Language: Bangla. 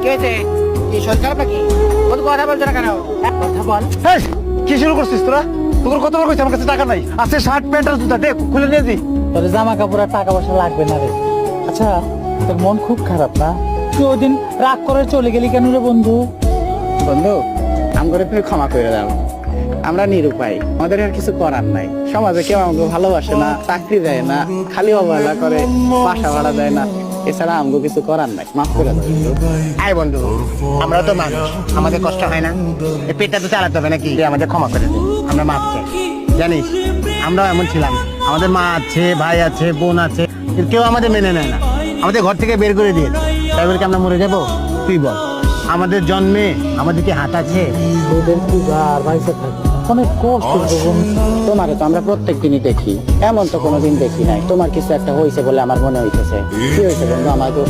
কি হয়েছে? কি শরীর খারাপ নাকি? বন্ধু কথা বলছো না কেন? কথা বল। এই, কি শুরু করছিস তোরা? তোর কতবার কইছি আমার কাছে টাকা নাই, আছে শার্ট প্যান্ট আর জুতা, দে খুলে নিয়ে দি। তোর জামা কাপড় আর টাকা পয়সা লাগবে না রে। আচ্ছা, তোর মন খুব খারাপ না? তুই ওই দিন রাগ করে চলে গেলি কেন রে বন্ধু? বন্ধু, আম করে ফের ক্ষমা করে দাও। আমরা নিরুপায়, আমাদের আর কিছু করার নাই। সমাজে কেউ আমাকে ভালোবাসে না, চাকরি দেয় না, খালি অবহেলা করে, বাসা ভাড়া দেয় না। এছাড়া আমাকে কিছু করার নাই, মাফ করে দাও। আয় বন্ধু, আমরা তো মানুষ, আমাদের কষ্ট হয় না? এই পেটটা তো চালাতে হবে নাকি? আমাদের ক্ষমা করে দে, আমরা মাপ চাই। জানিস, আমরাও এমন ছিলাম, আমাদের মা আছে, ভাই আছে, বোন আছে, কিন্তু কেউ আমাদের মেনে নেয় না, আমাদের ঘর থেকে বের করে দিয়েছে। তাই বলে কি আমরা মরে যাবো? তুই বল, আমাদের জন্মে আমাদের কি হাত আছে? তোদের কি আর ভাইসে থাকে অনেক কষ্ট রে বন্ধু। তোমাকে তো আমরা প্রত্যেক দিনই দেখি, এমন তো কোনোদিন দেখি নাই। তোমার কিছু একটা হয়েছে বলে আমার মনে হইতেছে। কি হয়েছে বন্ধু, আমাকে